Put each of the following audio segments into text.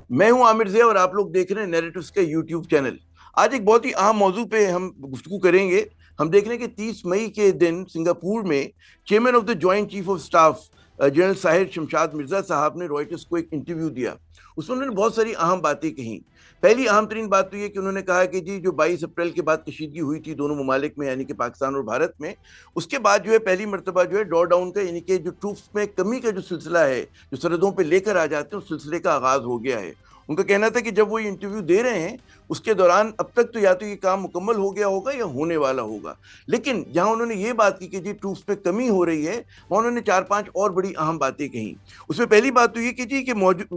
میں ہوں عامر ضیاء اور آپ لوگ دیکھ رہے ہیں نیریٹوس کے یوٹیوب چینل۔ آج ایک بہت ہی اہم موضوع پہ ہم گفتگو کریں گے۔ ہم دیکھ رہے ہیں کہ 30 مئی کے دن سنگاپور میں chairman of the joint chief of staff general Sahir Shamshad Mirza صاحب نے رائٹرز کو ایک انٹرویو دیا۔ اس میں انہوں نے بہت ساری اہم باتیں کہیں۔ پہلی اہم ترین بات تو یہ کہ انہوں نے کہا کہ جی جو 22 اپریل کے بعد کشیدگی ہوئی تھی دونوں ممالک میں، یعنی کہ پاکستان اور بھارت میں، اس کے بعد جو ہے پہلی مرتبہ جو ہے ڈور ڈاؤن کا، یعنی کہ جو ٹروپس میں کمی کا جو سلسلہ ہے، جو سرحدوں پہ لے کر آ جاتے ہیں، اس سلسلے کا آغاز ہو گیا ہے۔ ان کا کہنا تھا کہ جب وہ یہ انٹرویو دے رہے ہیں اس کے دوران اب تک تو یا تو یہ کام مکمل ہو گیا ہوگا یا ہونے والا ہوگا، لیکن جہاں انہوں نے یہ بات کی کہ جی ٹروپس پہ کمی ہو رہی ہے، وہاں انہوں نے 4 5 اور بڑی اہم باتیں کہیں۔ اس میں پہلی بات تو یہ کہ جی کہ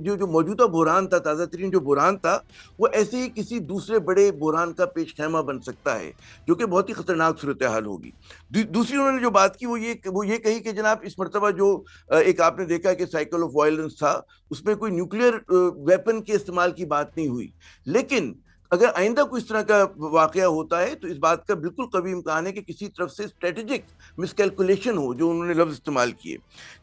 جو موجودہ بحران تھا، تازہ ترین جو بحران تھا، وہ ایسے ہی کسی دوسرے بڑے بحران کا پیش خیمہ بن سکتا ہے، جو کہ بہت ہی خطرناک صورتحال ہوگی۔ دوسری انہوں نے جو بات کی وہ یہ کہی کہ جناب اس مرتبہ جو ایک آپ نے دیکھا کہ سائیکل آف وائلنس تھا، اس میں کوئی نیوکلیئر ویپن کے استعمال کی بات نہیں ہوئی، لیکن اگر آئندہ کوئی اس طرح کا واقعہ ہوتا ہے تو اس بات کا بالکل قوی امکان ہے کہ کسی طرف سے اسٹریٹجک مس کیلکولیشن ہو، جو انہوں نے لفظ استعمال کیے۔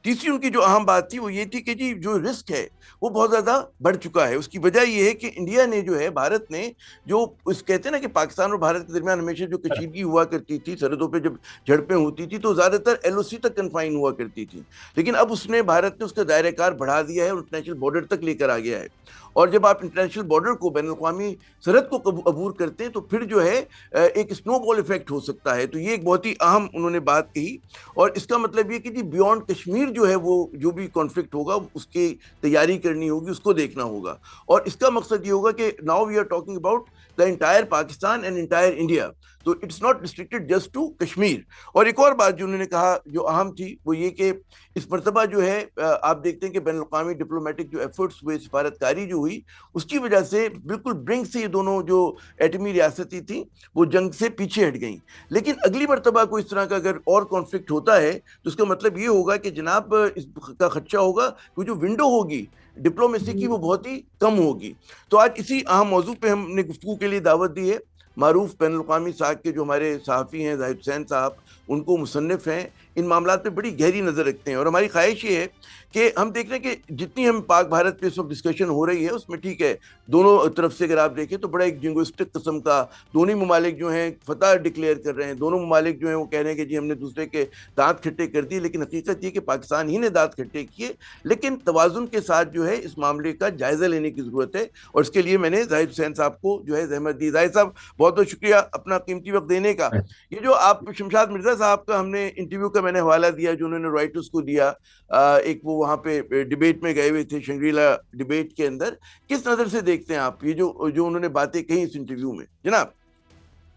تیسری ان کی جو اہم بات تھی وہ یہ تھی کہ جی جو رسک ہے وہ بہت زیادہ بڑھ چکا ہے۔ اس کی وجہ یہ ہے کہ انڈیا نے جو ہے، بھارت نے جو اس کہتے ہیں نا کہ پاکستان اور بھارت کے درمیان ہمیشہ جو کشیدگی ہوا کرتی تھی، سرحدوں پہ جب جھڑپیں ہوتی تھی تو زیادہ تر ایل او سی تک کنفائن ہوا کرتی تھی، لیکن اب بھارت نے اس کا دائرہ کار بڑھا دیا ہے اور انٹرنیشنل بارڈر تک لے کر آ گیا ہے۔ اور جب آپ انٹرنیشنل بارڈر کو، بین الاقوامی سرحد کو عبور کرتے ہیں تو پھر جو ہے ایک سنو بال ایفیکٹ ہو سکتا ہے۔ تو یہ ایک بہت ہی اہم انہوں نے بات کہی، اور اس کا مطلب یہ کہ جی بیونڈ کشمیر جو ہے وہ جو بھی کانفلکٹ ہوگا اس کی تیاری کرنی ہوگی، اس کو دیکھنا ہوگا، اور اس کا مقصد یہ ہوگا کہ now we are talking about the entire Pakistan and entire India, تو it's not restricted just to Kashmir. اور ایک اور بات جو انہوں نے کہا جو اہم تھی وہ یہ کہ اس مرتبہ جو ہے آپ دیکھتے ہیں کہ بین الاقوامی ڈپلومیٹک جو ایفرٹس ہوئے، سفارتکاری جو ہوئی، اس کی وجہ سے بالکل برنک سے یہ دونوں جو ایٹمی ریاستیں تھیں وہ جنگ سے پیچھے ہٹ گئیں۔ لیکن اگلی مرتبہ کوئی اس طرح کا اگر اور کانفلکٹ ہوتا ہے تو اس کا مطلب یہ ہوگا کہ جناب اس کا خدشہ ہوگا کہ جو ونڈو ہوگی ڈپلومیسی کی وہ بہت ہی کم ہوگی۔ تو آج اسی اہم موضوع پہ ہم نے گفتگو کے لیے دعوت دی ہے۔ معروف بین الاقوامی ساکھ کے جو ہمارے صحافی ہیں زاہد حسین صاحب، ان کو مصنف ہیں، ان معاملات پہ بڑی گہری نظر رکھتے ہیں، اور ہماری خواہش یہ ہے کہ ہم دیکھ رہے ہیں کہ جتنی ہم پاک بھارت پہ اس وقت ڈسکشن ہو رہی ہے اس میں ٹھیک ہے دونوں طرف سے اگر آپ دیکھیں تو بڑا ایک جنگوسٹک قسم کا، دونوں ممالک جو ہیں فتح ڈکلیئر کر رہے ہیں، دونوں ممالک جو ہیں وہ کہہ رہے ہیں کہ جی ہم نے دوسرے کے دانت کھٹے کر دیے، لیکن حقیقت یہ کہ پاکستان ہی نے دانت کھٹے کیے۔ لیکن توازن کے ساتھ جو ہے اس معاملے کا جائزہ لینے کی ضرورت ہے، اور اس کے لیے میں نے زاہد حسین صاحب کو جو ہے زحمت دی۔ زاہد صاحب بہت بہت شکریہ اپنا قیمتی وقت دینے کا۔ یہ جو آپ شمشاد مرزا صاحب کا ہم نے انٹرویو کا میں نے حوالہ دیا جو انہوں نے رائٹرز کو دیا، ایک وہ وہاں پہ ڈیبیٹ میں گئے ہوئے تھے، شنگریلا ڈیبیٹ کے اندر، کس نظر سے دیکھتے ہیں آپ یہ جو انہوں نے باتیں کہیں اس انٹرویو میں جناب؟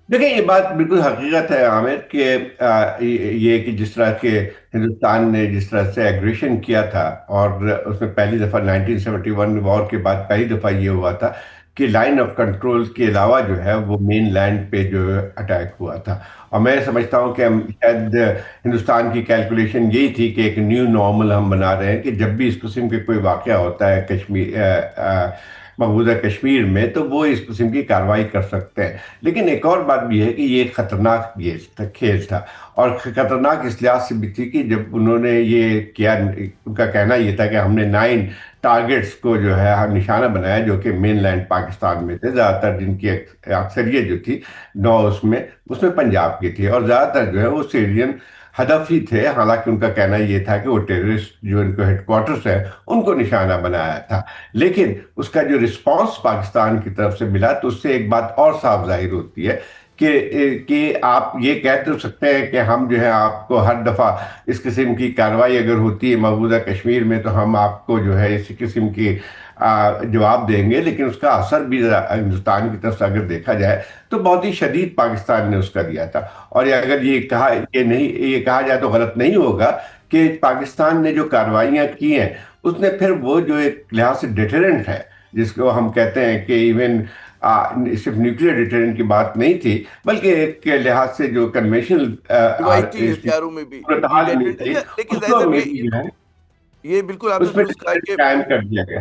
دیکھیں، یہ بات بالکل حقیقت ہے عامر کہ یہ کہ جس طرح کے ہندوستان نے جس طرح سے ایگریشن کیا تھا، اور اس میں پہلی دفعہ 1971 وار کے بعد پہلی دفعہ یہ ہوا تھا کہ لائن آف کنٹرول کے علاوہ جو ہے وہ مین لینڈ پہ جو اٹیک ہوا تھا۔ اور میں سمجھتا ہوں کہ شاید ہندوستان کی کیلکولیشن یہی تھی کہ ایک نیو نارمل ہم بنا رہے ہیں کہ جب بھی اس قسم کے کوئی واقعہ ہوتا ہے کشمیر، مقبوضہ کشمیر میں، تو وہ اس قسم کی کارروائی کر سکتے ہیں۔ لیکن ایک اور بات بھی ہے کہ یہ ایک خطرناک کھیل تھا، اور خطرناک اس لحاظ سے بھی تھی کہ جب انہوں نے یہ کیا، ان کا کہنا یہ تھا کہ ہم نے 9 ٹارگٹس کو جو ہے نشانہ بنایا جو کہ مین لینڈ پاکستان میں تھے، زیادہ تر جن کی اکثریت جو تھی 9 اس میں پنجاب کی تھی، اور زیادہ تر جو ہے وہ سیرین ہدف ہی تھے۔ حالانکہ ان کا کہنا یہ تھا کہ وہ ٹیررسٹ جو ان کو ہیڈ کوارٹرز ہیں ان کو نشانہ بنایا تھا۔ لیکن اس کا جو رسپانس پاکستان کی طرف سے ملا تو اس سے ایک بات اور صاف ظاہر ہوتی ہے کہ آپ یہ کہہ تو سکتے ہیں کہ ہم جو ہے آپ کو ہر دفعہ اس قسم کی کارروائی اگر ہوتی ہے مقبوضہ کشمیر میں تو ہم آپ کو جو ہے اسی قسم کی جواب دیں گے، لیکن اس کا اثر بھی ہندوستان کی طرف سے اگر دیکھا جائے تو بہت ہی شدید پاکستان نے اس کا دیا تھا۔ اور اگر یہ کہا جائے تو غلط نہیں ہوگا کہ پاکستان نے جو کارروائیاں کی ہیں اس نے پھر وہ جو ایک لحاظ سے ڈیٹرنٹ ہے، جس کو ہم کہتے ہیں کہ ایون صرف نیوکلیر ڈیٹرنٹ کی بات نہیں تھی، بلکہ ایک لحاظ سے جو کنونشنل روایتی ہتھیاروں میں بھی جی صورتحال میں ڈیٹرنٹ، تھی لیکن اس زاہد کو صاحب میں بھی جو ہے یہ بالکل آپ نے اس میں درست کہا کہ قائم کر دیا گیا۔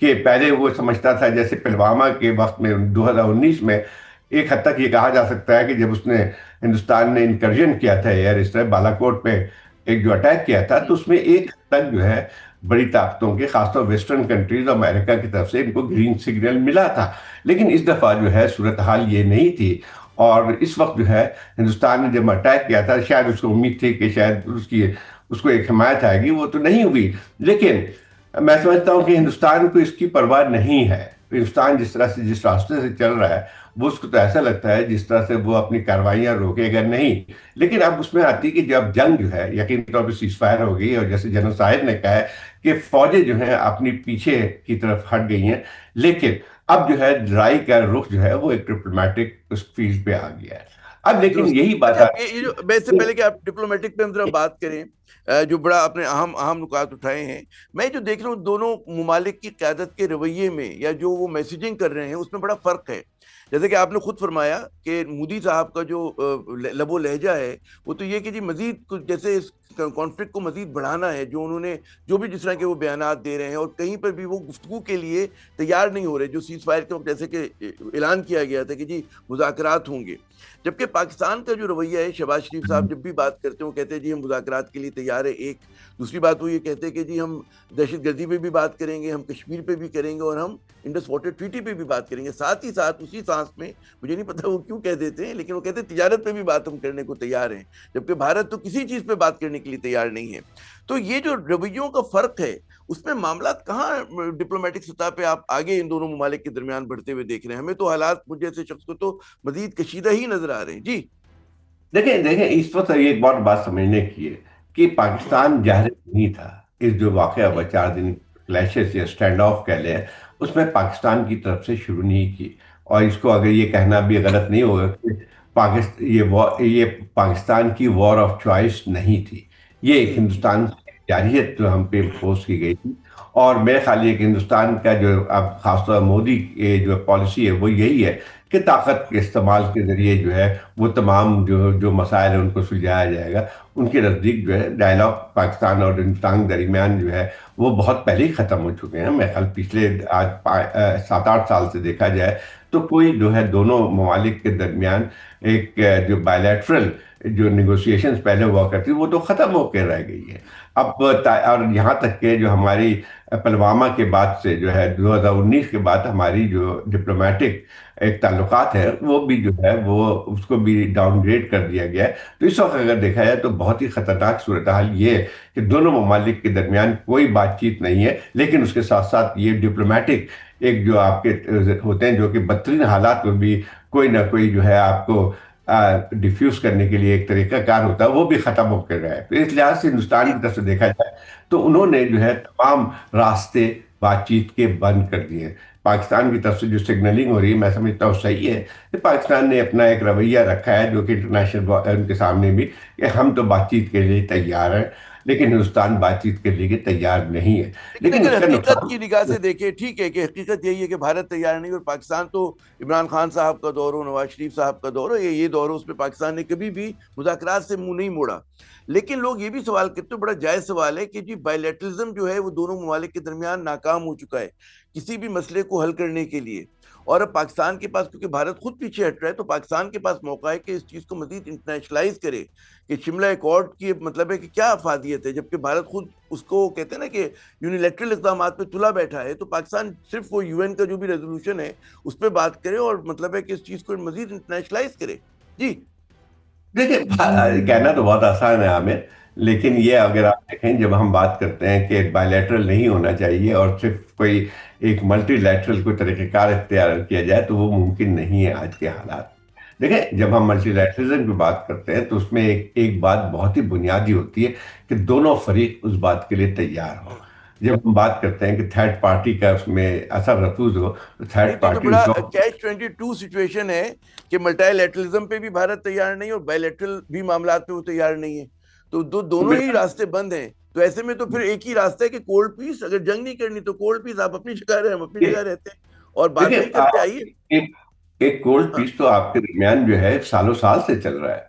کہ پہلے وہ سمجھتا تھا جیسے پلوامہ کے وقت میں 2019 میں ایک حد تک یہ کہا جا سکتا ہے کہ جب اس نے ہندوستان نے انکرجن کیا تھا ایئر اس طرح بالا کوٹ پہ ایک جو اٹیک کیا تھا، تو اس میں ایک حد تک جو ہے بڑی طاقتوں کے، خاص طور ویسٹرن کنٹریز اور امریکہ کی طرف سے ان کو گرین سگنل ملا تھا. لیکن اس دفعہ جو ہے صورتحال یہ نہیں تھی. اور اس وقت جو ہے ہندوستان نے جب اٹیک کیا تھا، شاید اس کو امید تھی کہ شاید اس کو ایک حمایت آئے گی، وہ تو نہیں ہوئی. لیکن میں سمجھتا ہوں کہ ہندوستان کو اس کی پرواہ نہیں ہے. ہندوستان جس طرح سے جس راستے سے چل رہا ہے، وہ اس کو تو ایسا لگتا ہے جس طرح سے وہ اپنی کاروائیاں روکے گا نہیں. لیکن اب اس میں آتی کہ جب جنگ جو ہے یقینی طور پہ سیز فائر ہو گئی، اور جیسے جنرل صاحب نے کہا ہے کہ فوجیں جو ہیں اپنی پیچھے کی طرف ہٹ گئی ہیں، لیکن اب جو ہے لڑائی کا رخ جو ہے وہ ایک ڈپلومیٹک اس فیلڈ پہ آ گیا ہے. اب لیکن درست. یہی بات اچھا، آ یہ جو میں اس سے پہلے کہ آپ ڈپلومیٹک پہ ہم ذرا بات کریں، جو بڑا اپنے اہم نکات اٹھائے ہیں، میں جو دیکھ رہا ہوں دونوں ممالک کی قیادت کے رویے میں یا جو وہ میسیجنگ کر رہے ہیں اس میں بڑا فرق ہے. جیسے کہ آپ نے خود فرمایا کہ مودی صاحب کا جو لب و لہجہ ہے وہ تو یہ کہ جی مزید جیسے اس کانفلکٹ کو مزید بڑھانا ہے، جو انہوں نے جو بھی جس طرح کے وہ بیانات دے رہے ہیں، اور کہیں پر بھی وہ گفتگو کے لیے تیار نہیں ہو رہے. جو سیز فائر کے وقت جیسے کہ اعلان کیا گیا تھا کہ جی مذاکرات ہوں گے، جبکہ پاکستان کا جو رویہ ہے، شہباز شریف صاحب جب بھی بات کرتے ہیں وہ کہتے ہیں جی ہم مذاکرات کے لیے تیار ہیں. ایک دوسری بات وہ یہ کہتے ہیں کہ جی ہم دہشت گردی پہ بھی بات کریں گے، ہم کشمیر پہ بھی کریں گے، اور ہم انڈس واٹر ٹریٹی پہ بھی بات کریں گے. ساتھ ہی ساتھ اسی سانس میں مجھے نہیں پتا وہ کیوں کہہ دیتے ہیں، لیکن وہ کہتے ہیں تجارت پہ بھی بات ہم کرنے کو تیار ہیں، جبکہ بھارت تو کسی چیز پہ بات کرنے کے لیے تیار نہیں ہے. تو یہ جو رویوں کا فرق ہے، اس میں معاملات کہاں ڈپلومیٹک سطح پہ آپ آگے ان دونوں ممالک کے درمیان بڑھتے ہوئے دیکھ رہے ہیں؟ ہمیں تو حالات مجھ جیسے شخص کو تو مزید کشیدہ ہی نظر آ رہے ہیں. جی دیکھیں اس وقت یہ ایک بہت بات سمجھنے کی ہے کہ پاکستان جاہل نہیں تھا. اس جو واقعہ ہوا 4 دن کلیشز یا سٹینڈ آف کہہ لیں، اس میں پاکستان کی طرف سے شروع نہیں کی. اور اس کو اگر یہ کہنا بھی غلط نہیں ہوگا کہ یہ پاکستان کی وار آف چوائس نہیں تھی. یہ ایک ہندوستان کی جارحیت جو ہم پہ امپوز کی گئی تھی. اور میرے خیال یہ کہ ہندوستان کا جو اب خاص طور مودی کی جو پالیسی ہے وہ یہی ہے کہ طاقت کے استعمال کے ذریعے جو ہے وہ تمام جو مسائل ہیں ان کو سلجھایا جائے گا. ان کے نزدیک جو ہے ڈائلاگ پاکستان اور ہندوستان کے درمیان جو ہے وہ بہت پہلے ہی ختم ہو چکے ہیں. میرے خیال پچھلے آج 7-8 سال سے دیکھا جائے تو کوئی جو ہے دونوں ممالک کے درمیان ایک جو بائیلیٹرل جو نیگوسیشنز پہلے ہوا کرتی وہ تو ختم ہو کے رہ گئی ہے. اب اور یہاں تک کہ جو ہماری پلوامہ کے بعد سے جو ہے 2019 کے بعد ہماری جو ڈپلومیٹک ایک تعلقات ہے وہ بھی جو ہے وہ اس کو بھی ڈاؤن گریڈ کر دیا گیا ہے. تو اس وقت اگر دیکھا جائے تو بہت ہی خطرناک صورتحال یہ ہے کہ دونوں ممالک کے درمیان کوئی بات چیت نہیں ہے، لیکن اس کے ساتھ ساتھ یہ ڈپلومیٹک ایک جو آپ کے ہوتے ہیں جو کہ بدترین حالات میں بھی کوئی نہ کوئی جو ہے آپ کو ڈیفیوز کرنے کے لیے ایک طریقہ کار ہوتا ہے، وہ بھی ختم ہو کر رہا ہے. تو اس لحاظ سے ہندوستان کی طرف سے دیکھا جائے تو انہوں نے جو ہے تمام راستے بات چیت کے بند کر دیے ہیں. پاکستان کی طرف سے جو سگنلنگ ہو رہی ہے میں سمجھتا ہوں صحیح ہے کہ پاکستان نے اپنا ایک رویہ رکھا ہے جو کہ انٹرنیشنل ان کے سامنے بھی کہ ہم تو بات چیت کے لیے تیار ہیں، لیکن ہندوستان بات چیت کے لیے تیار نہیں ہے. لیکن لیکن اگر اس کا حقیقت نقصان کی نگاہ سے دیکھیں، ٹھیک ہے کہ حقیقت یہی ہے کہ بھارت تیار نہیں، اور پاکستان تو عمران خان صاحب کا دور ہو، نواز شریف صاحب کا دور ہو، یہ دور ہو، اس میں پاکستان نے کبھی بھی مذاکرات سے منہ نہیں موڑا. لیکن لوگ یہ بھی سوال کرتے ہیں، بڑا جائز سوال ہے کہ جی بائیلیٹرلزم جو ہے وہ دونوں ممالک کے درمیان ناکام ہو چکا ہے کسی بھی مسئلے کو حل کرنے کے لیے. اور اب پاکستان کے پاس، کیونکہ بھارت خود پیچھے ہٹ رہا ہے، تو پاکستان کے پاس موقع ہے کہ اس چیز کو مزید انٹرنیشنلائز کرے کہ شملہ ایکارڈ کی مطلب ہے کہ کیا افادیت ہے، جبکہ بھارت خود اس کو کہتے ہیں نا کہ یونیلیٹرل اقدامات پہ تلا بیٹھا ہے. تو پاکستان صرف وہ UN کا جو بھی ریزولوشن ہے اس پہ بات کرے اور مطلب ہے کہ اس چیز کو مزید انٹرنیشنلائز کرے. جی دیکھیں کہنا تو بہت آسان ہے عامر، لیکن یہ اگر آپ دیکھیں جب ہم بات کرتے ہیں کہ بائیلیٹرل نہیں ہونا چاہیے اور صرف کوئی ایک ملٹی لیٹرل کوئی طریقہ کار اختیار کیا جائے تو وہ ممکن نہیں ہے آج کے حالات. دیکھیں جب ہم ملٹی لیٹرلزم کی بات کرتے ہیں تو اس میں ایک بات بہت ہی بنیادی ہوتی ہے کہ دونوں فریق اس بات کے لیے تیار ہوں. جب ہم بات کرتے ہیں کہ تھرڈ پارٹی کا اس میں اثر رفوز ہو تو نہیں، تھرڈ تو جو پارٹی بڑا اس کیچ 22 سچویشن ہے کہ ملٹی لیٹرلزم پہ بھی بھارت تیار نہیں اور بائی لیٹرل بھی معاملات پہ وہ تیار نہیں ہے، تو دونوں ہی راستے بند ہیں. تو ایسے میں تو پھر ایک ہی راستہ ہے کہ کولڈ پیس. اگر جنگ نہیں کرنی تو کولڈ پیس، آپ اپنی جگہ رہے، ہم اپنی جگہ رہتے ہیں اور بات دیکھیں وہی کرتے آئیے. ایک کولڈ ہاں پیس تو آپ کے درمیان جو ہے سالوں سال سے چل رہا ہے.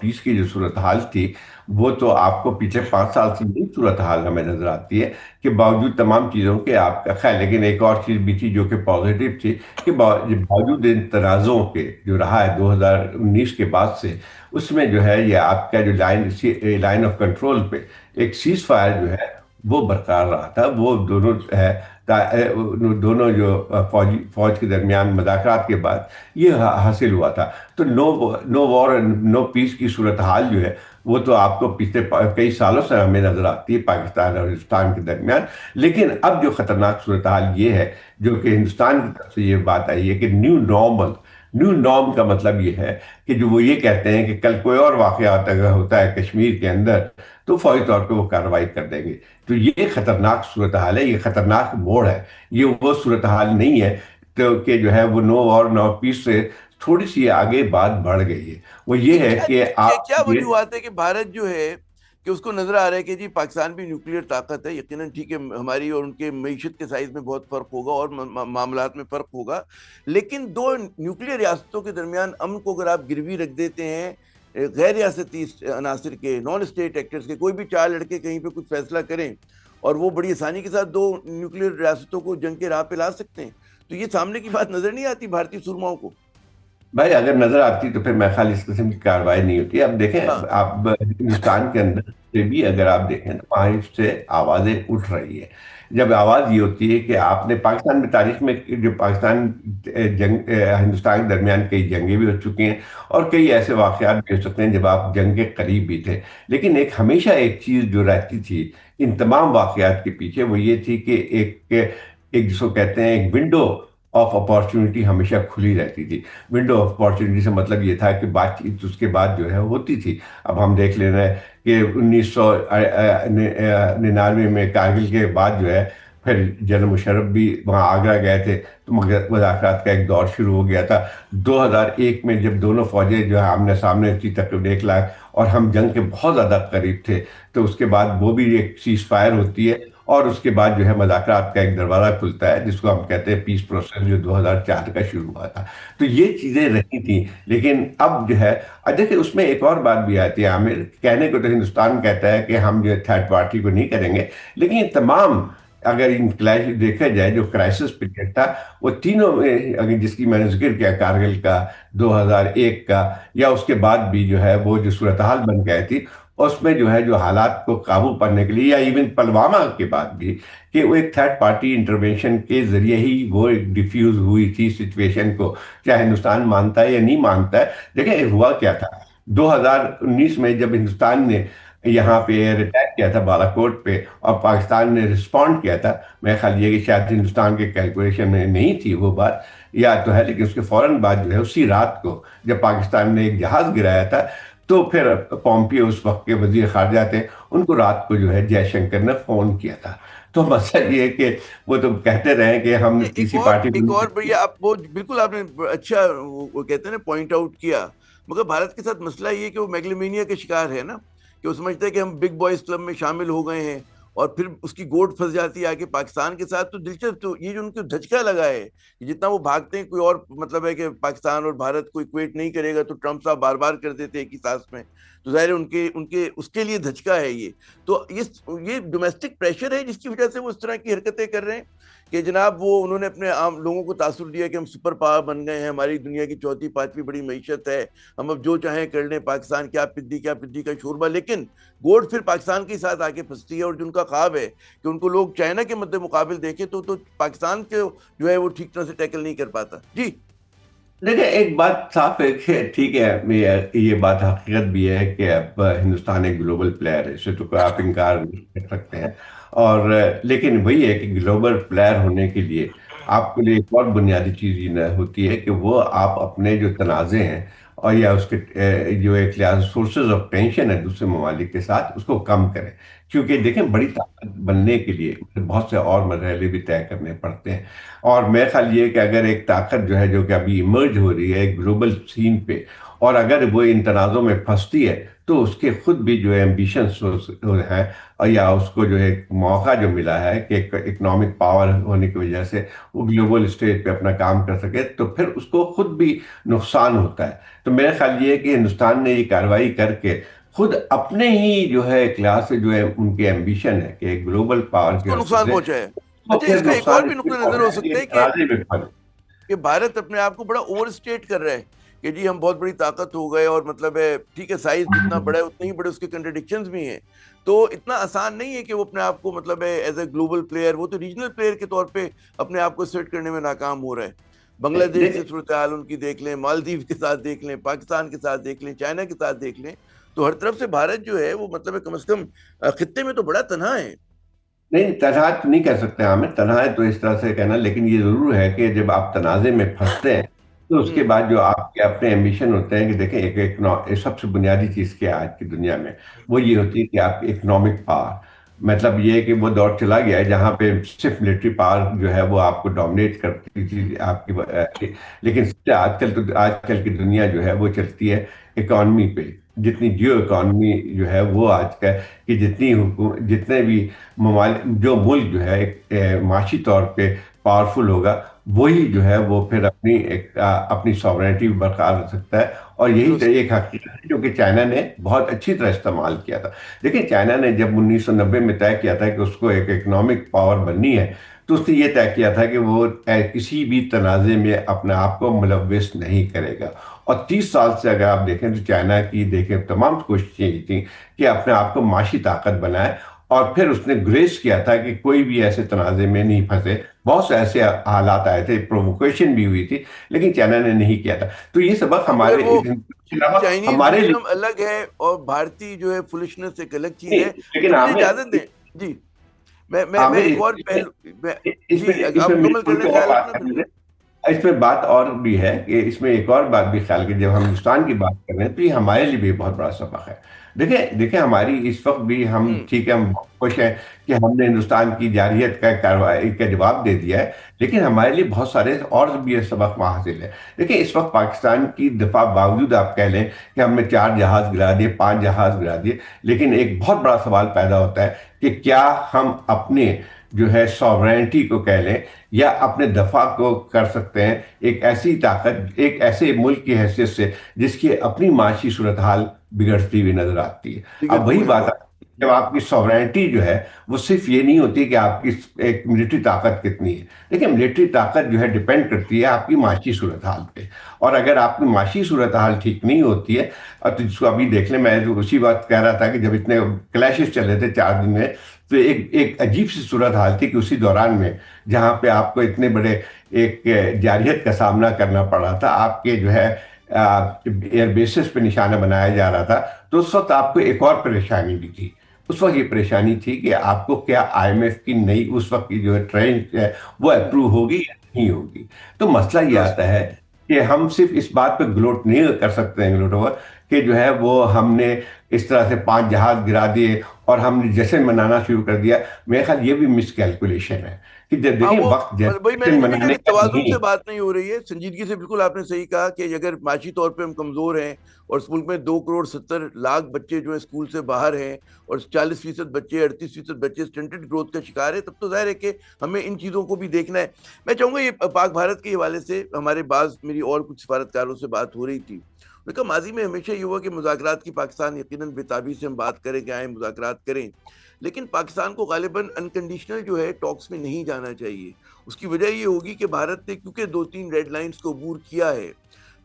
پیس کی جو صورتحال تھی، وہ تو آپ کو پچھلے 5 سال سے یہی صورتحال ہمیں نظر آتی ہے کہ باوجود تمام چیزوں کے آپ کا خیر، لیکن ایک اور چیز بھی تھی جو کہ پازیٹیو تھی کہ باوجود ان تنازعوں کے جو رہا ہے 2019 کے بعد سے، اس میں جو ہے یہ آپ کا جو لائن آف کنٹرول پہ ایک سیز فائر جو ہے وہ برقرار رہا تھا، وہ دونوں جو ہے دونوں جو فوج کے درمیان مذاکرات کے بعد یہ حاصل ہوا تھا۔ تو نو وار نو پیس کی صورتحال جو ہے وہ تو آپ کو پچھلے کئی سالوں سے ہمیں نظر آتی ہے پاکستان اور ہندوستان کے درمیان، لیکن اب جو خطرناک صورتحال یہ ہے جو کہ ہندوستان کی طرف سے یہ بات آئی ہے کہ نیو نارمل، نیو نارم کا مطلب یہ ہے کہ جو وہ یہ کہتے ہیں کہ کل کوئی اور واقعہ ہوتا ہے کشمیر کے اندر تو فوری طور پہ وہ کارروائی کر دیں گے۔ تو یہ خطرناک صورتحال ہے، یہ خطرناک موڑ ہے، یہ وہ صورتحال نہیں ہے تو کہ جو ہے وہ نو اور نو پیس سے تھوڑی سی آگے بات بڑھ گئی ہے۔ وہ یہ یہ ہے کیا کہ کیا آپ یہ وجوہات ہے کہ بھارت جو ہے کہ اس کو نظر آ رہا ہے کہ جی پاکستان بھی نیوکلیئر طاقت ہے، یقیناً ٹھیک ہے ہماری اور ان کے معیشت کے سائز میں بہت فرق ہوگا اور معاملات میں فرق ہوگا، لیکن دو نیوکلیئر ریاستوں کے درمیان امن کو اگر آپ گروی رکھ دیتے ہیں غیر ریاستی عناصر کے، نان اسٹیٹ ایکٹرز کے، کوئی بھی چار لڑکے کہیں پہ کچھ فیصلہ کریں اور وہ بڑی آسانی کے ساتھ دو نیوکلیئر ریاستوں کو جنگ کے راہ پہ لا سکتے ہیں، تو یہ سامنے کی بات نظر نہیں آتی بھارتی سرماؤں کو؟ بھائی اگر نظر آتی تو پھر میں خیال اس قسم کی کارروائی نہیں ہوتی۔ اب دیکھیں، ہاں آپ ہندوستان کے اندر سے بھی اگر آپ دیکھیں تو وہاں اس سے آوازیں اٹھ رہی ہے۔ جب آواز یہ ہوتی ہے کہ آپ نے پاکستان میں تاریخ میں جو پاکستان ہندوستان کے درمیان کئی جنگیں بھی ہو چکی ہیں اور کئی ایسے واقعات بھی ہو سکتے ہیں جب آپ جنگ کے قریب بھی تھے، لیکن ایک ہمیشہ ایک چیز جو رہتی تھی ان تمام واقعات کے پیچھے وہ یہ تھی کہ ایک جس کو کہتے ہیں ایک ونڈو آف اپارچونٹی ہمیشہ کھلی رہتی تھی۔ ونڈو آف اپارچونٹی سے مطلب یہ تھا کہ بات چیت اس کے بعد جو ہے ہوتی تھی۔ اب ہم دیکھ لے رہے ہیں کہ 1999 میں کارگل کے بعد جو ہے پھر جنرل مشرف بھی وہاں آگرہ گئے تھے تو مذاکرات کا ایک دور شروع ہو گیا تھا۔ 2001 میں جب دونوں فوجیں جو ہے آمنے سامنے تھی تقریباً 1 لاکھ اور ہم جنگ کے بہت زیادہ قریب تھے، تو اس کے بعد وہ بھی ایک سیز فائر ہوتی ہے اور اس کے بعد جو ہے مذاکرات کا ایک دروازہ کھلتا ہے جس کو ہم کہتے ہیں پیس پروسیس، جو 2004 کا شروع ہوا تھا۔ تو یہ چیزیں رہی تھیں، لیکن اب جو ہے دیکھیں اس میں ایک اور بات بھی آتی ہے عامر، کہنے کو تو ہندوستان کہتا ہے کہ ہم جو تھرڈ پارٹی کو نہیں کریں گے، لیکن یہ تمام اگر ان کلیش دیکھا جائے جو کرائسس پیریڈ تھا وہ تینوں میں اگر جس کی میں نے ذکر کیا، کارگل کا، 2001 کا، یا اس کے بعد بھی جو ہے وہ جو صورتحال بن گئی تھی، اس میں جو ہے جو حالات کو قابو پانے کے لیے یا ایون پلوامہ کے بعد بھی کہ وہ ایک تھرڈ پارٹی انٹرونشن کے ذریعے ہی وہ ایک ڈیفیوز ہوئی تھی سچویشن کو، چاہے ہندوستان مانتا ہے یا نہیں مانتا ہے۔ دیکھیں ہوا کیا تھا 2019 میں جب ہندوستان نے یہاں پہ ایئر اٹیک کیا تھا بالا کوٹ پہ اور پاکستان نے رسپونڈ کیا تھا، میں خیال یہ کہ شاید ہندوستان کے کیلکولیشن میں نہیں تھی وہ بات یا تو ہے، لیکن اس کے فوراً بعد جو ہے اسی رات کو جب پاکستان نے ایک جہاز گرایا تھا تو پھر پومپیو اس وقت کے وزیر خارجہ تھے، ان کو رات کو جو ہے جے شنکر نے فون کیا تھا۔ تو مسئلہ یہ ہے کہ وہ تو کہتے رہے کہ ہم کسی پارٹی ایک اور کو بڑھیا آپ وہ بالکل آپ نے اچھا وہ کہتے ہیں نا پوائنٹ آؤٹ کیا، مگر بھارت کے ساتھ مسئلہ یہ ہے کہ وہ میگلومینیا کا شکار ہے نا، کہ وہ سمجھتا ہے کہ ہم بگ بوائز کلب میں شامل ہو گئے ہیں اور پھر اس کی گوٹ پھنس جاتی ہے آگے پاکستان کے ساتھ۔ تو دلچسپ تو یہ جو ان کو دھچکا لگا ہے کہ جتنا وہ بھاگتے ہیں کوئی اور مطلب ہے کہ پاکستان اور بھارت کوئی کویٹ نہیں کرے گا تو ٹرمپ صاحب بار بار کر دیتے ایک ہی سانس میں، تو ظاہر ہے ان کے اس کے لیے دھچکا ہے یہ۔ تو یہ ڈومیسٹک پریشر ہے جس کی وجہ سے وہ اس طرح کی حرکتیں کر رہے ہیں کہ جناب وہ انہوں نے اپنے عام لوگوں کو تاثر دیا کہ ہم سپر پاور بن گئے ہیں، ہماری دنیا کی چوتھی پانچویں بڑی معیشت ہے، ہم اب جو چاہیں کر لیں، پاکستان کیا پدی کا شوربہ، لیکن گوٹ پھر پاکستان کے ساتھ آ کے پھنستی ہے۔ اور جن کا خواب ہے کہ ان کو لوگ چائنا کے مد مقابل دیکھیں تو پاکستان کے جو ہے وہ ٹھیک طرح سے ٹیکل نہیں کر پاتا۔ جی دیکھیں ایک بات صاف ہے کہ ٹھیک ہے، یہ بات حقیقت بھی ہے کہ اب ہندوستان ایک گلوبل پلیئر ہے، اسے تو آپ انکار نہیں کر سکتے ہیں، اور لیکن وہی ہے کہ گلوبل پلیئر ہونے کے لیے آپ کے لیے ایک اور بنیادی چیز یہ ہوتی ہے کہ وہ آپ اپنے جو تنازع ہیں اور یا اس کے جو ایک لحاظ سورسز آف ٹینشن ہے دوسرے ممالک کے ساتھ اس کو کم کریں، کیونکہ دیکھیں بڑی طاقت بننے کے لیے بہت سے اور مرحلے بھی طے کرنے پڑتے ہیں۔ اور میرا خیال یہ ہے کہ اگر ایک طاقت جو ہے جو کہ ابھی ایمرج ہو رہی ہے گلوبل سین پہ، اور اگر وہ ان تنازع میں پھنستی ہے تو اس کے خود بھی جو ہے ایمبیشنس ہیں، یا اس کو جو ہے موقع جو ملا ہے کہ اکنامک پاور ہونے کی وجہ سے وہ گلوبل اسٹیج پہ اپنا کام کر سکے، تو پھر اس کو خود بھی نقصان ہوتا ہے۔ تو میرا خیال یہ ہے کہ ہندوستان نے یہ کارروائی کر کے خود اپنے ہی جو ہے کلاس سے جو ہے ان کی ایمبیشن ہے کہ گلوبل پاور اس کے کو حوصلے نقصان سے پہنچا ہے۔ تو اچھا، اس پھر کا ایک اور نقصان بھی اس کو نقطہ نظر ہو پہنچا ہے سکتا کہ ہے تنازع میں پھنس۔ کہ بھارت اپنے آپ کو بڑا اوور اسٹیٹ کر رہا ہے کہ جی ہم بہت بڑی طاقت ہو گئے، اور مطلب ہے ٹھیک ہے سائز جتنا بڑا ہے اتنے ہی بڑے اس کے کنٹرڈکشنز بھی ہیں، تو اتنا آسان نہیں ہے کہ وہ اپنے آپ کو مطلب ہے ایز اے گلوبل پلیئر، وہ تو ریجنل پلیئر کے طور پہ اپنے آپ کو سیٹ کرنے میں ناکام ہو رہا ہے۔ بنگلہ دیش سے دیکھیں صورتحال ان کی دیکھ لیں، مالدیو کے ساتھ دیکھ لیں، پاکستان کے ساتھ دیکھ لیں، چائنا کے ساتھ دیکھ لیں، تو ہر طرف سے بھارت جو ہے وہ مطلب ہے کم از کم خطے میں تو بڑا تنہا ہے۔ نہیں، تنہا تو نہیں کہہ سکتے عامر، تنہا ہے تو اس طرح سے کہنا، لیکن یہ ضرور ہے کہ جب آپ تنازع میں پھنستے ہیں تو اس کے ہوں بعد جو آپ کے اپنے ایمبیشن ہوتے ہیں کہ دیکھیں ایک سب سے بنیادی چیز کیا ہے آج کی دنیا میں، وہ یہ ہوتی ہے کہ آپ کی اکنامک پاور، مطلب یہ ہے کہ وہ دور چلا گیا ہے جہاں پہ صرف ملٹری پاور جو ہے وہ آپ کو ڈومینیٹ کرتی تھی آپ کی، لیکن آج کل کی دنیا جو ہے وہ چلتی ہے اکانومی پہ، جتنی جیو اکانومی جو ہے وہ آج کا کہ جتنے بھی ممالک، جو ملک جو ہے ایک معاشی طور پہ پاورفل ہوگا، وہی جو ہے وہ پھر اپنی ساورنٹی برقرار رکھ سکتا ہے۔ اور یہی تو درست۔ ایک حقیقت ہے جو کہ چائنا نے بہت اچھی طرح استعمال کیا تھا۔ دیکھیں چائنا نے جب 1990 میں طے کیا تھا کہ اس کو ایک اکنامک پاور بننی ہے، تو اس نے یہ طے کیا تھا کہ وہ کسی بھی تنازع میں اپنے آپ کو ملوث نہیں کرے گا۔ اور 30 سال سے اگر آپ دیکھیں تو چائنا کی دیکھیں تمام کوششیں یہ تھیں کہ اپنے آپ کو معاشی طاقت بنائے، اور پھر اس نے گریس کیا تھا کہ کوئی بھی ایسے تنازع میں نہیں پھنسے۔ بہت سے ایسے حالات آئے تھے، پروووکیشن بھی ہوئی تھی، لیکن چائنا نے نہیں کیا تھا۔ تو یہ سبق ہاں مگر ہمارے وہ اس کے علاوہ چائنیز ہمارے وزڈم لیے الگ ہے اور بھارتی جو ہے فلشنس ایک الگ چیز ہے۔ نہیں، لیکن اچھا مجھے عامر اجازت دیں، جی میں عامر ایک اور پہلو اس میں جی اس آپ میں میری مکمل کر تھوڑی لیں سی اور خیال بات اپنا، ہے بالکل۔ مجھے، اس میں بات اور بھی ہے کہ اس میں ایک اور بات بھی خیال کہ جب ہم ہندوستان کی بات کر رہے ہیں تو یہ ہمارے لیے بھی بہت بڑا سبق ہے۔ دیکھیں ہماری اس وقت بھی ہم ہوں ٹھیک ہے، ہم بہت خوش ہیں کہ ہم نے ہندوستان کی جارحیت کا کارروائی کا جواب دے دیا ہے، لیکن ہمارے لیے بہت سارے اور بھی یہ سبق وہاں حاصل ہے۔ دیکھیں اس وقت پاکستان کی دفاع باوجود آپ کہہ لیں کہ ہم نے 4 جہاز گرا دیے، 5 جہاز گرا دیے، لیکن ایک بہت بڑا سوال پیدا ہوتا ہے کہ کیا ہم اپنے جو ہے ساورینٹی کو کہہ لیں یا اپنے دفاع کو کر سکتے ہیں ایک ایسی طاقت، ایک ایسے ملک کی حیثیت سے جس کی اپنی معاشی صورتحال بگڑتی ہوئی نظر آتی ہے۔ اب بگڑتی وہی ہوئی بات نظر۔ آتی ہے جب آپ کی ساورینٹی جو ہے وہ صرف یہ نہیں ہوتی کہ آپ کی ایک ملٹری طاقت کتنی ہے، دیکھیں ملٹری طاقت جو ہے ڈیپینڈ کرتی ہے آپ کی معاشی صورتحال پہ، اور اگر آپ کی معاشی صورتحال ٹھیک نہیں ہوتی ہے، اور تو جس کو ابھی دیکھ لیں، میں اسی بات کہہ رہا تھا کہ جب اتنے کلیشز چل رہے تھے 4 دن میں، تو ایک عجیب سی صورتحال تھی کہ اسی دوران میں جہاں پہ آپ کو اتنے بڑے ایک جارحیت کا سامنا کرنا پڑ رہا تھا، آپ کے جو ہے ایئر بیسز پہ نشانہ بنایا جا رہا تھا، تو اس وقت آپ کو ایک اور پریشانی بھی تھی۔ اس وقت یہ پریشانی تھی کہ آپ کو کیا آئی ایم ایف کی نئی اس وقت کی جو ہے ٹرین ہے وہ اپروو ہوگی یا نہیں ہوگی۔ تو مسئلہ یہ درست۔ آتا ہے کہ ہم صرف اس بات پہ گلوٹ نہیں کر سکتے ہیں، گلوٹ اوور کہ جو ہے وہ ہم نے اس طرح سے 5 جہاز گرا دیے اور ہم نے جشن منانا شروع کر دیا۔ میرے خیال یہ بھی مس کیلکولیشن ہے کہ جب ہاں دیکھیں وہ وقت وہی میں نے جشن یہ بھی کہا منانے کہ کا توازن سے نہیں۔ بات نہیں ہو رہی ہے، سنجیدگی سے بالکل آپ نے صحیح کہا کہ اگر معاشی طور پہ ہم کمزور ہیں اور اس ملک میں 2 کروڑ 70 لاکھ بچے جو ہیں اسکول سے باہر ہیں، اور 40% بچے 38% بچے سٹنٹڈ گروتھ کا شکار ہے، تب تو ظاہر ہے کہ ہمیں ان چیزوں کو بھی دیکھنا ہے۔ میں چاہوں گا یہ پاک بھارت کے حوالے سے ہمارے میری اور کچھ سفارتکاروں سے بات ہو رہی تھی، میں کہا ماضی میں ہمیشہ یہ ہوا کہ مذاکرات کی پاکستان یقیناً بے سے ہم بات کریں کہ آئیں مذاکرات کریں، لیکن پاکستان کو غالباً انکنڈیشنل جو ہے ٹاکس میں نہیں جانا چاہیے۔ اس کی وجہ یہ ہوگی کہ بھارت نے کیونکہ 2-3 ریڈ لائنز کو عبور کیا ہے،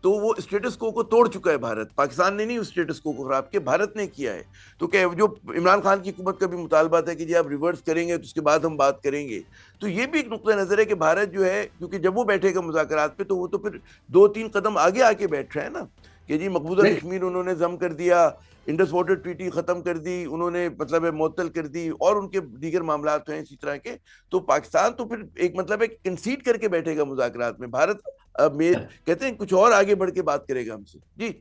تو وہ اسٹیٹس کو توڑ چکا ہے بھارت، پاکستان نے نہیں اس اسٹیٹس کو خراب کیا، بھارت نے کیا ہے۔ تو کہ جو عمران خان کی حکومت کا بھی مطالبہ تھا کہ جی آپ ریورس کریں گے تو اس کے بعد ہم بات کریں گے، تو یہ بھی ایک نقطہ نظر ہے کہ بھارت جو ہے کیونکہ جب وہ بیٹھے گا مذاکرات پہ تو وہ تو پھر 2-3 قدم آگے آ کے بیٹھ رہا ہے نا، کہ جی مقبوضہ نہیں کشمیر انہوں نے ضم کر دیا، انڈس واٹر ٹریٹی ختم کر دی انہوں نے، مطلب ہے معطل کر دی، اور ان کے دیگر معاملات ہیں اسی طرح کے، تو پاکستان تو پھر ایک مطلب ہے کنسیڈ کر کے بیٹھے گا مذاکرات میں، بھارت کہتے ہیں کچھ اور آگے بڑھ کے بات کرے گا ہم سے۔ جی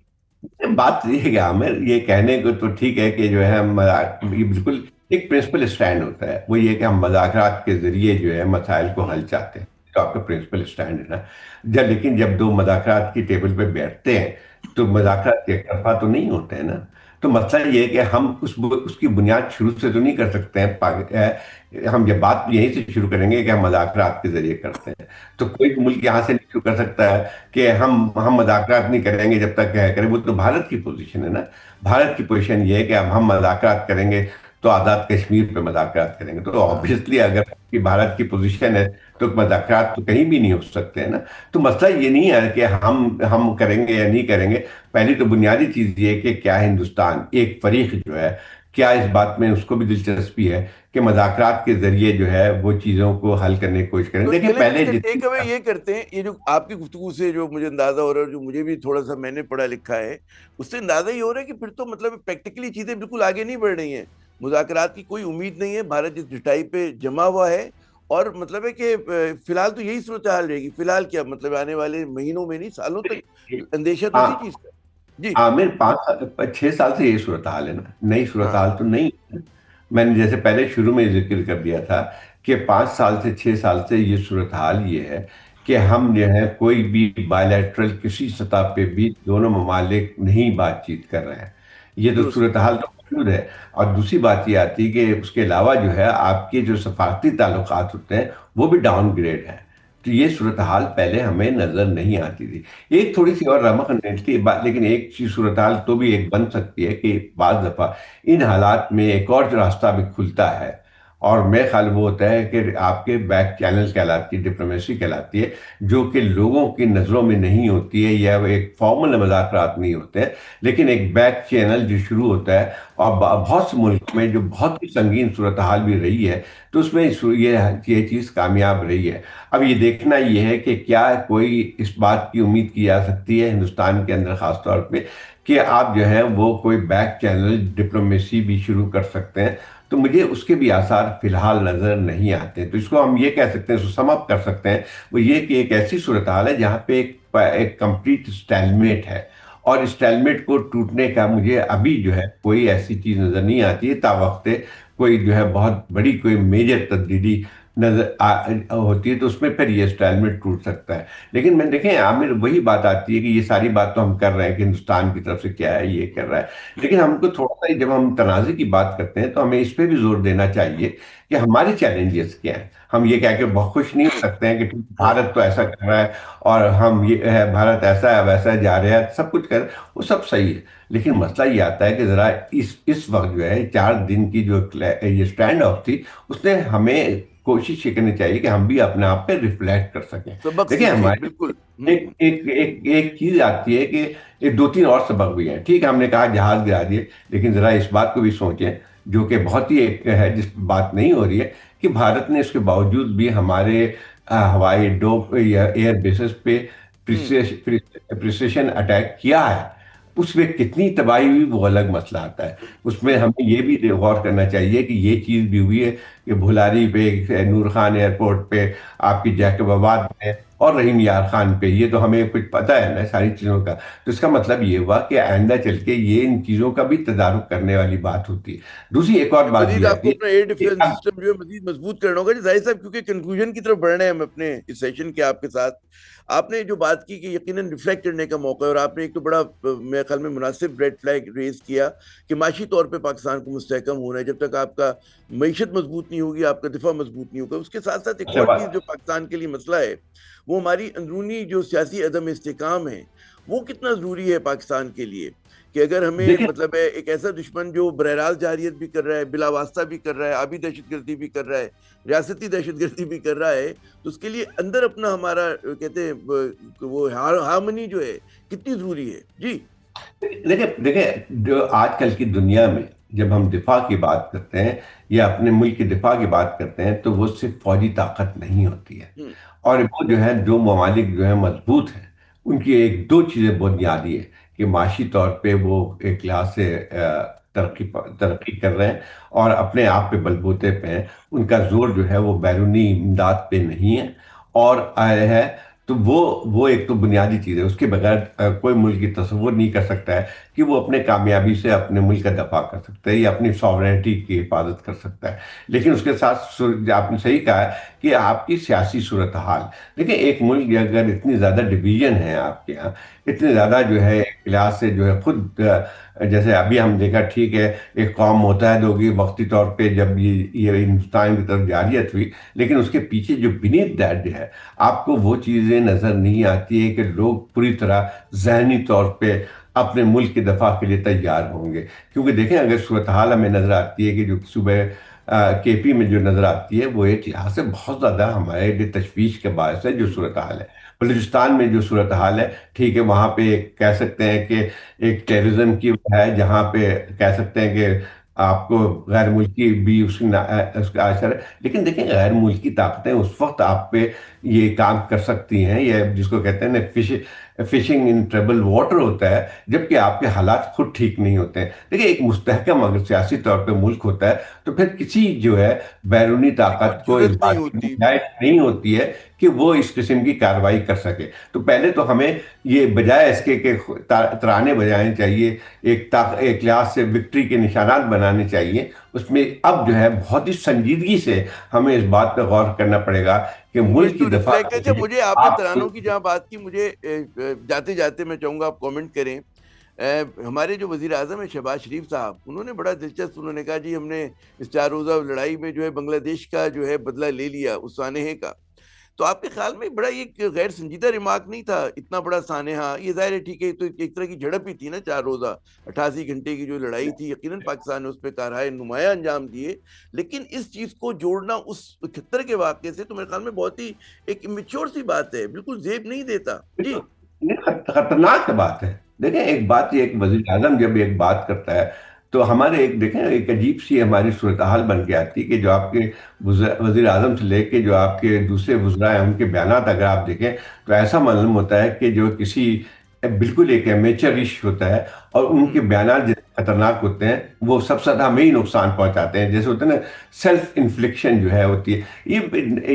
بات یہ ہے کہ عامر یہ کہنے کو تو ٹھیک ہے کہ جو ہے ہم یہ بالکل ایک پرنسپل اسٹینڈ ہوتا ہے، وہ یہ کہ ہم مذاکرات کے ذریعے جو ہے مسائل کو حل چاہتے ہیں، تو آپ کا پرنسپل اسٹینڈ ہے نا۔ لیکن جب دو مذاکرات کی ٹیبل پہ بیٹھتے ہیں تو مذاکرات ایک طرفہ تو نہیں ہوتے ہیں نا. تو مسئلہ یہ ہے کہ ہم اس کی بنیاد شروع سے تو نہیں کر سکتے ہیں. ہم یہ بات یہیں سے شروع کریں گے کہ ہم مذاکرات کے ذریعے کرتے ہیں. تو کوئی بھی ملک یہاں سے نہیں شروع کر سکتا ہے کہ ہم مذاکرات نہیں کریں گے جب تک کریں. وہ تو بھارت کی پوزیشن ہے نا. بھارت کی پوزیشن یہ ہے کہ اب ہم مذاکرات کریں گے تو آزاد کشمیر پہ مذاکرات کریں گے. تو آبویسلی اگر بھارت کی پوزیشن ہے تو مذاکرات تو کہیں بھی نہیں ہو سکتے ہیں نا. تو مسئلہ یہ نہیں ہے کہ ہم کریں گے یا نہیں کریں گے. پہلی تو بنیادی چیز یہ کہ کیا ہندوستان ایک فریق جو ہے کیا اس بات میں اس کو بھی دلچسپی ہے کہ مذاکرات کے ذریعے جو ہے وہ چیزوں کو حل کرنے کی کوشش کریں. تو دیکھیں چلیں پہلے اس کا جتنی ٹیک اوے یہ کرتے ہیں، یہ جو آپ کی گفتگو سے جو مجھے اندازہ ہو رہا ہے، جو مجھے بھی تھوڑا سا میں نے پڑھا لکھا ہے، اس سے اندازہ یہ ہو رہا ہے کہ پھر تو مطلب پریکٹیکلی چیزیں بالکل آگے نہیں بڑھ رہی ہیں. مذاکرات کی کوئی امید نہیں ہے. بھارت جس ڈٹائی پہ جمع ہوا ہے، اور مطلب ہے کہ فی الحال تو یہی صورتحال رہے گی. فی الحال کیا مطلب آنے والے مہینوں میں نہیں، سالوں تک اندیشہ تو اسی چیز کا. جی عامر 5 6 سال سے یہ صورتحال ہے نا. نئی ہاں صورتحال تو نہیں ہے. میں نے جیسے پہلے شروع میں ذکر کر دیا تھا کہ 5 سال سے 6 سال سے یہ صورتحال یہ ہے کہ ہم جو ہے کوئی بھی بائیلیٹرل کسی سطح پہ بھی دونوں ممالک نہیں بات چیت کر رہے ہیں. یہ تو درست. صورتحال تو موجود ہے. اور دوسری بات یہ آتی ہے کہ اس کے علاوہ جو ہے آپ کے جو سفارتی تعلقات ہوتے ہیں وہ بھی ڈاؤن گریڈ ہیں. تو یہ صورتحال پہلے ہمیں نظر نہیں آتی تھی. ایک تھوڑی سی اور رمق ملتی ہے لیکن ایک چیز صورتحال تو بھی ایک بن سکتی ہے کہ بعض دفعہ ان حالات میں ایک اور جو راستہ بھی کھلتا ہے. اور میرے خیال وہ ہوتا ہے کہ آپ کے بیک چینل کہلاتی ہے، ڈپلومیسی کہلاتی ہے، جو کہ لوگوں کی نظروں میں نہیں ہوتی ہے یا وہ ایک فارمل مذاکرات نہیں ہوتے ہیں لیکن ایک بیک چینل جو شروع ہوتا ہے. اور بہت سے ملک میں جو بہت ہی سنگین صورتحال بھی رہی ہے تو اس میں یہ چیز کامیاب رہی ہے. اب یہ دیکھنا یہ ہے کہ کیا کوئی اس بات کی امید کی جا سکتی ہے ہندوستان کے اندر خاص طور پہ کہ آپ جو ہیں وہ کوئی بیک چینل ڈپلومیسی بھی شروع کر سکتے ہیں. تو مجھے اس کے بھی آثار فی الحال نظر نہیں آتے. تو اس کو ہم یہ کہہ سکتے ہیں، سم اپ کر سکتے ہیں، وہ یہ کہ ایک ایسی صورتحال ہے جہاں پہ ایک کمپلیٹ اسٹیلمیٹ ہے. اور اسٹیلمیٹ کو ٹوٹنے کا مجھے ابھی جو ہے کوئی ایسی چیز نظر نہیں آتی ہے تا وقت کوئی جو ہے بہت بڑی کوئی میجر تبدیلی ہوتی ہے تو اس میں پھر یہ اسٹیلمیٹ ٹوٹ سکتا ہے. لیکن میں دیکھیں عامر وہی بات آتی ہے کہ یہ ساری بات تو ہم کر رہے ہیں کہ ہندوستان کی طرف سے کیا ہے یہ کر رہا ہے، لیکن ہم کو تھوڑا سا جب ہم تنازع کی بات کرتے ہیں تو ہمیں اس پہ بھی زور دینا چاہیے کہ ہمارے چیلنجز کیا ہیں. ہم یہ کہہ کے بہت خوش نہیں ہو سکتے ہیں کہ ہاں بھارت تو ایسا کر رہا ہے اور ہم یہ ہے بھارت ایسا ہے ویسا جا رہا ہے سب کچھ کر، وہ سب صحیح ہے. لیکن مسئلہ یہ آتا ہے کہ ذرا اس وقت جو ہے 4 دن کی جو یہ اسٹینڈ آف تھی اس نے ہمیں کوشش یہ کرنی چاہیے کہ ہم بھی اپنے آپ پہ ریفلیکٹ کر سکیں. سبق دیکھیں سیکھیں ہماری بالکل. ایک چیز آتی ہے کہ ایک 2 3 اور سبق بھی ہیں. ٹھیک ہے ہم نے کہا جہاز گرا دیے لیکن ذرا اس بات کو بھی سوچیں جو کہ بہت ہی ایک ہے جس بات نہیں ہو رہی ہے کہ بھارت نے اس کے باوجود بھی ہمارے ہوائی اڈوں یا ایئر بیسز پہ پریسیشن اٹیک کیا ہے. اس میں کتنی تباہی ہوئی وہ الگ مسئلہ آتا ہے. اس میں ہمیں یہ بھی غور کرنا چاہیے کہ یہ چیز بھی ہوئی ہے کہ بھلاری پہ، نور خان ایئرپورٹ پہ، آپ کی جیکب آباد میں اور رحیم یار خان پہ. یہ تو ہمیں کچھ پتہ ہے نا ساری چیزوں کا. تو اس کا مطلب یہ ہوا کہ آئندہ چل کے یہ ان چیزوں کا بھی تدارک کرنے والی بات ہوتی ہے. دوسری ایک اور کہ بات مزید بھی آپ کو آتی اپنا ایئر ہے کہ ڈیفینس سسٹم جو ہے مزید مضبوط کرنا ہوگا. جی ظاہر صاحب کیونکہ کنکلوژن کی طرف بڑھ رہے ہیں ہم اپنے اس سیشن کے آپ کے ساتھ. آپ نے جو بات کی کہ یقیناً ریفلیکٹ کرنے کا موقع ہے، اور آپ نے ایک تو بڑا میرے خیال میں مناسب ریڈ فلیگ ریز کیا کہ معاشی طور پہ پاکستان کو مستحکم ہونا ہے. جب تک آپ کا معیشت مضبوط نہیں ہوگی، آپ کا دفاع مضبوط نہیں ہوگا. اس کے ساتھ ساتھ ایک اور چیز جو پاکستان کے لیے مسئلہ ہے وہ ہماری اندرونی جو سیاسی عدم استحکام ہے، وہ کتنا ضروری ہے پاکستان کے لیے. کہ اگر ہمیں دیکھیں مطلب ہے ایک ایسا دشمن جو براہ راست جارحیت بھی کر رہا ہے، بلا واسطہ بھی کر رہا ہے، آبی دہشت گردی بھی کر رہا ہے، ریاستی دہشت گردی بھی کر رہا ہے، تو اس کے لیے اندر اپنا ہمارا کہتے ہیں وہ ہارمنی جو ہے کتنی ضروری ہے. جی دیکھیں جو آج کل کی دنیا میں جب ہم دفاع کی بات کرتے ہیں یا اپنے ملک کی دفاع کی بات کرتے ہیں تو وہ صرف فوجی طاقت نہیں ہوتی ہے. ہوں اور وہ جو ہے جو ممالک جو ہیں مضبوط ہیں ان کی ایک دو چیزیں بنیادی ہے کہ معاشی طور پہ وہ ایک لحاظ سے ترقی کر رہے ہیں اور اپنے آپ پہ بلبوتے پہ ہیں. ان کا زور جو ہے وہ بیرونی امداد پہ نہیں ہے اور ہے. تو وہ ایک تو بنیادی چیز ہے. اس کے بغیر کوئی ملک کی تصور نہیں کر سکتا ہے کہ وہ اپنے کامیابی سے اپنے ملک کا دفاع کر سکتا ہے یا اپنی ساورینٹی کی حفاظت کر سکتا ہے. لیکن اس کے ساتھ آپ نے صحیح کہا ہے کہ آپ کی سیاسی صورتحال دیکھیں ایک ملک اگر اتنی زیادہ ڈویژن ہے آپ کے یہاں اتنے زیادہ جو ہے ایک لحاظ سے جو ہے خود جیسے ابھی ہم دیکھا ٹھیک ہے ایک قوم متحد ہوگی وقتی طور پہ جب یہ ہندوستان کی طرف جارحیت ہوئی، لیکن اس کے پیچھے جو بینیتھ دیٹ جو ہے آپ کو وہ چیزیں نظر نہیں آتی ہے کہ لوگ پوری طرح ذہنی طور پہ اپنے ملک کی دفاع کے لیے تیار ہوں گے. کیونکہ دیکھیں اگر صورتحال ہمیں نظر آتی ہے کہ جو صوبہ کے پی میں جو نظر آتی ہے وہ ایک لحاظ سے بہت زیادہ ہمارے لیے تشویش کے باعث ہے جو صورتحال ہے. بلوچستان میں جو صورتحال ہے ٹھیک ہے وہاں پہ کہہ سکتے ہیں کہ ایک ٹیررزم کی ہے جہاں پہ کہہ سکتے ہیں کہ آپ کو غیر ملکی بھی اس کا اثر ہے. لیکن دیکھیں غیر ملکی طاقتیں اس وقت آپ پہ یہ کام کر سکتی ہیں، یہ جس کو کہتے ہیں نا فشنگ ان ٹریبل واٹر ہوتا ہے، جبکہ آپ کے حالات خود ٹھیک نہیں ہوتے ہیں. دیکھیں ایک مستحکم اگر سیاسی طور پہ ملک ہوتا ہے تو پھر کسی جو ہے بیرونی کو طاقت کو اس جرت نہیں بات کی ہوتی. گنجائش نہیں ہوتی ہے کہ وہ اس قسم کی کارروائی کر سکے. تو پہلے تو ہمیں یہ بجائے اس کے کہ ترانے بجانے چاہیے، ایک لحاظ سے وکٹری کے نشانات بنانے چاہیے. اس میں اب جو ہے بہت ہی سنجیدگی سے ہمیں اس بات پہ غور کرنا پڑے گا کہ نیڈ ملک کی ٹو دفاع ریفلیکٹ. کے اچھا لیے مجھے آپ نے آپ کو ترانوں کی جہاں بات کی، مجھے جاتے جاتے میں چاہوں گا آپ کامنٹ کریں. ہمارے جو وزیر اعظم ہیں شہباز شریف صاحب، انہوں نے بڑا دلچسپ انہوں نے کہا جی ہم نے اس 4 روزہ لڑائی میں جو ہے بنگلہ دیش کا جو ہے بدلہ لے لیا اس سانحے کا. تو آپ کے خیال میں بڑا ایک غیر سنجیدہ ریمارک نہیں تھا؟ اتنا بڑا سانحہ، یہ ظاہر ہے ٹھیک ہے تو ایک طرح کی جھڑپ ہی تھی نا، 4 روزہ 88 گھنٹے کی جو لڑائی تھی، یقیناً پاکستان نے اس پہ کارہائے نمایاں انجام دیے. لیکن اس چیز کو جوڑنا اس 71 کے واقعے سے تو میرے خیال میں بہت ہی ایک امیچور سی بات ہے، بالکل زیب نہیں دیتا جی. خطرناک بات ہے. دیکھیں ایک بات یہ ایک وزیر اعظم جب ایک بات کرتا ہے تو ہمارے ایک دیکھیں ایک عجیب سی ہماری صورتحال بن کے آتی ہے کہ جو آپ کے وزیر اعظم سے لے کے جو آپ کے دوسرے وزراء ہیں ان کے بیانات اگر آپ دیکھیں تو ایسا معلوم ہوتا ہے کہ جو کسی بالکل ایک امیچرش ہوتا ہے اور ان کے بیانات جتنے خطرناک ہوتے ہیں وہ سب سے زیادہ ہمیں ہی نقصان پہنچاتے ہیں. جیسے ہوتا ہے نا سیلف انفلکشن جو ہے ہوتی ہے. یہ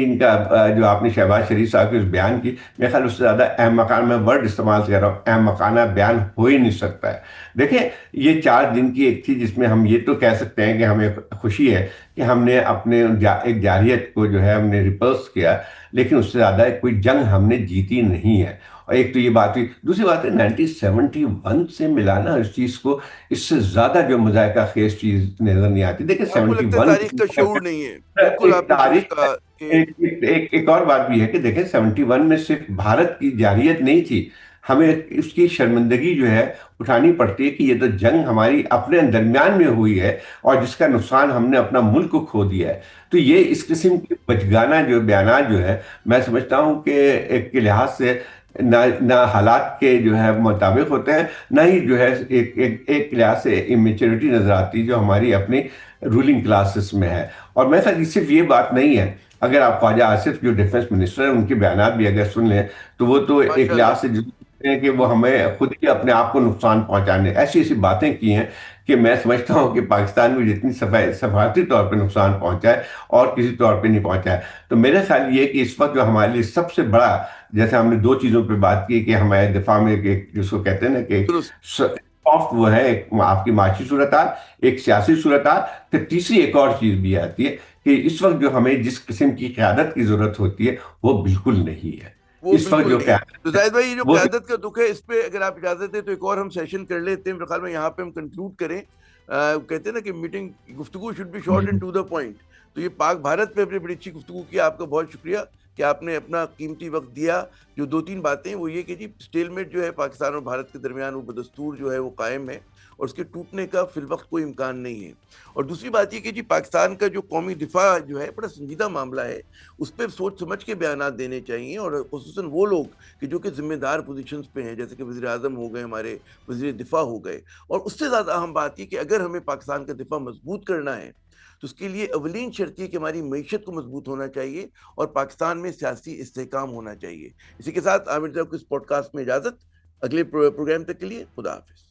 ان کا جو آپ نے شہباز شریف صاحب کے اس بیان کی، میرے خیال اس سے زیادہ اہم مکان میں ورڈ استعمال کر رہا ہوں، اہم مکانہ بیان ہو ہی نہیں سکتا ہے. دیکھیں یہ 4 دن کی ایک تھی جس میں ہم یہ تو کہہ سکتے ہیں کہ ہمیں خوشی ہے کہ ہم نے اپنے ایک جارحیت کو جو ہے ہم نے ریپلس کیا، لیکن اس سے زیادہ کوئی جنگ ہم نے جیتی نہیں ہے. اور ایک تو یہ بات ہوئی. دوسری بات ہے 1971 سے ملانا اس چیز کو، اس سے زیادہ جو مذائقہ خیز چیز نظر نہیں آتی. دیکھیں آپ کو لگتا ہے 71 تاریخ کا شعور نہیں ہے؟ بالکل ایک آپ نے درست تاریخ کہا کہ ایک اور بات بھی ہے کہ دیکھیں 71 میں صرف بھارت کی جارحیت نہیں تھی، ہمیں اس کی شرمندگی جو ہے اٹھانی پڑتی ہے کہ یہ تو جنگ ہماری اپنے درمیان میں ہوئی ہے اور جس کا نقصان ہم نے اپنا ملک کو کھو دیا ہے. تو یہ اس قسم کے بچگانہ جو بیانات جو ہے میں سمجھتا ہوں کہ ایک کے لحاظ سے نہ حالات کے جو ہے مطابق ہوتے ہیں، نہ ہی جو ہے ایک لحاظ سے امیچورٹی نظر آتی جو ہماری اپنی رولنگ کلاسز میں ہے. اور میں صرف یہ بات نہیں ہے، اگر آپ خواجہ آصف جو ڈیفنس منسٹر ہیں ان کے بیانات بھی اگر سن لیں تو وہ تو ایک ماشاء لحاظ اللہ. سے ہیں کہ وہ ہمیں خود ہی اپنے آپ کو نقصان پہنچانے ایسی ایسی باتیں کی ہیں کہ میں سمجھتا ہوں کہ پاکستان کو جتنی سفارتی طور پہ نقصان پہنچا ہے اور کسی طور پہ نہیں پہنچا ہے. تو میرے خیال یہ کہ اس وقت جو ہمارے لیے سب سے بڑا، جیسے ہم نے 2 چیزوں پہ بات کی کہ ہمارے دفاع میں جس کو کہتے ہیں نا کہ درست. سافٹ وہ ہے ایک آپ کی معاشی صورتحال، ایک سیاسی صورتحال، پھر تیسری ایک اور چیز بھی آتی ہے کہ اس وقت جو ہمیں جس قسم کی قیادت کی ضرورت ہوتی ہے وہ بالکل نہیں ہے. وہ اس وقت بالکل جو نہیں ہے. تو قیادت ہے زاہد بھائی یہ جو وہ قیادت کا دکھ ہے اس پہ اگر آپ اجازت دیں تو ایک اور ہم سیشن کر لیتے ہیں. میرے خیال میں یہاں پہ ہم کنکلوڈ کریں. کہتے ہیں نا کہ میٹنگ گفتگو should be short and to the point. تو یہ پاک بھارت پہ اپنی بڑی اچھی گفتگو کی. آپ کا بہت شکریہ کہ آپ نے اپنا قیمتی وقت دیا. جو 2-3 باتیں وہ یہ کہ جی اسٹیل میٹ جو ہے پاکستان اور بھارت کے درمیان وہ بدستور جو ہے وہ قائم ہے اور اس کے ٹوٹنے کا فی الوقت کوئی امکان نہیں ہے. اور دوسری بات یہ کہ جی پاکستان کا جو قومی دفاع جو ہے بڑا سنجیدہ معاملہ ہے، اس پہ سوچ سمجھ کے بیانات دینے چاہیے. اور خصوصاً وہ لوگ کہ جو کہ ذمہ دار پوزیشنز پہ ہیں، جیسے کہ وزیر اعظم ہو گئے، ہمارے وزیر دفاع ہو گئے. اور اس سے زیادہ اہم بات یہ کہ اگر ہمیں پاکستان کا دفاع مضبوط کرنا ہے تو اس کے لیے اولین شرط یہ کہ ہماری معیشت کو مضبوط ہونا چاہیے اور پاکستان میں سیاسی استحکام ہونا چاہیے. اسی کے ساتھ عامر صاحب کو اس پوڈ کاسٹ میں اجازت. اگلے پروگرام تک کے لیے خدا حافظ.